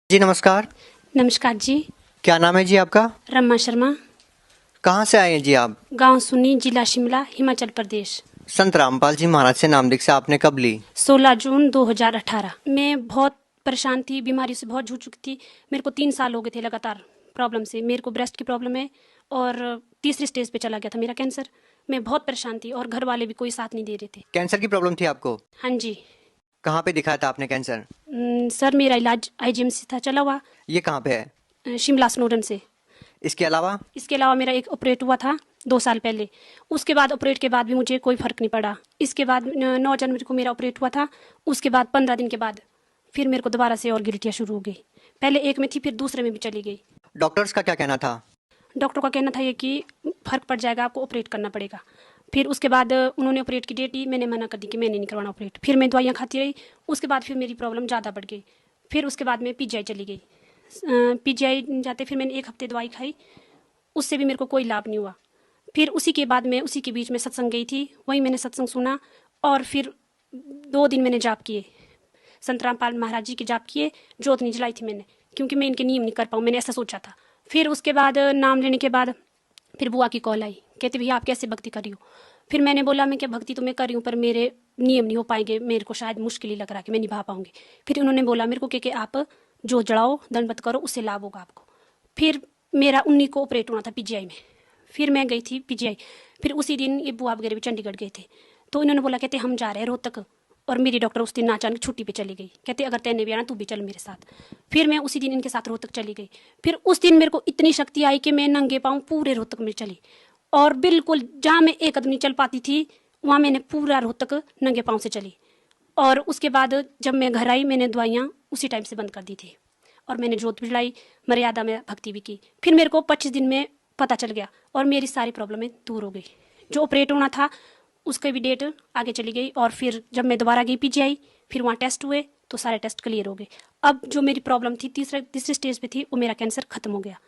जी नमस्कार। नमस्कार जी। क्या नाम है जी आपका? रमा शर्मा। कहाँ से आए हैं जी आप? गांव सुनी, जिला शिमला, हिमाचल प्रदेश। संत रामपाल जी महाराज से नाम दीक्षा आपने कब ली? 16 जून 2018। मैं बहुत परेशान थी, बीमारी से बहुत जूझ चुकी थी। मेरे को 3 साल हो गए थे लगातार प्रॉब्लम से। मेरे को ब्रेस्ट की प्रॉब्लम है और तीसरी स्टेज पे चला गया था मेरा कैंसर। मैं बहुत परेशान थी और घर वाले भी कोई साथ नहीं दे रहे थे। कैंसर की प्रॉब्लम थी आपको? हाँ जी। कहाँ पे दिखाया था आपने कैंसर? सर, मेरा इलाज आईजीएमसी था चला हुआ, ये कहाँ पे है? शिमला स्नोडन से। इसके अलावा? इसके अलावा मेरा एक ऑपरेट हुआ था 2 साल पहले। उसके बाद ऑपरेट के बाद भी मुझे कोई फ़र्क नहीं पड़ा। इसके बाद 9 जनवरी को मेरा ऑपरेट हुआ था। उसके बाद 15 दिन के बाद फिर मेरे को दोबारा से और गिल्टियाँ शुरू हो गई। पहले एक में थी, फिर दूसरे में भी चली गई। डॉक्टर्स का क्या कहना था? डॉक्टर का कहना था ये कि फ़र्क पड़ जाएगा, आपको ऑपरेट करना पड़ेगा। फिर उसके बाद उन्होंने ऑपरेट की डेट दी, मैंने मना कर दी कि मैंने नहीं करवाना ऑपरेट। फिर मैं दवाइयाँ खाती रही। उसके बाद फिर मेरी प्रॉब्लम ज़्यादा बढ़ गई। फिर उसके बाद मैं पीजीआई चली गई। पीजीआई जाते फिर मैंने 1 हफ्ते दवाई खाई, उससे भी मेरे को कोई लाभ नहीं हुआ। फिर उसी के बाद मैं उसी के बीच में सत्संग गई थी, वहीं मैंने सत्संग सुना और फिर 2 दिन मैंने जाप किए, संत रामपाल महाराज जी के जाप किए। जोत नहीं जलाई थी मैंने, क्योंकि मैं इनके नियम नहीं कर पाऊँ, मैंने ऐसा सोचा था। फिर उसके बाद नाम लेने के बाद फिर बुआ की कॉल आई, कहते भैया आप कैसे भक्ति कर रही हो। फिर मैंने बोला मैं क्या भक्ति तो मैं कर रही हूँ, पर मेरे नियम नहीं हो पाएंगे, मेरे को शायद मुश्किल ही लग रहा है कि मैं निभा पाऊंगी। फिर उन्होंने बोला मेरे को कि आप जो जड़ाओ, दंडवत करो, उससे लाभ होगा आपको। फिर मेरा 19 को ऑपरेट होना था पीजीआई में। फिर मैं गई थी पीजीआई। फिर उसी दिन ये बुआ वगैरह भी चंडीगढ़ गए थे, तो इन्होंने बोला कहते हम जा रहे हैं रोहतक। और मेरी डॉक्टर उस दिन अचानक छुट्टी पे चली गई, कहते अगर तैने भी आना तू भी चल मेरे साथ। फिर मैं उसी दिन इनके साथ रोहतक चली गई। फिर उस दिन मेरे को इतनी शक्ति आई कि मैं नंगे पाँव पूरे रोहतक में चली। और बिल्कुल जहाँ मैं एक कदम नहीं चल पाती थी, वहाँ मैंने पूरा रोहतक नंगे पाँव से चली। और उसके बाद जब मैं घर आई, मैंने दवाइयाँ उसी टाइम से बंद कर दी थी और मैंने जोत भी जलाई, मर्यादा में भक्ति भी की। फिर मेरे को 25 दिन में पता चल गया और मेरी सारी प्रॉब्लमें दूर हो गई। जो ऑपरेट होना था उसकी भी डेट आगे चली गई। और फिर जब मैं दोबारा गई पीजीआई, फिर वहाँ टेस्ट हुए तो सारे टेस्ट क्लियर हो गए। अब जो मेरी प्रॉब्लम थी तीसरी स्टेज पे थी, वो मेरा कैंसर खत्म हो गया।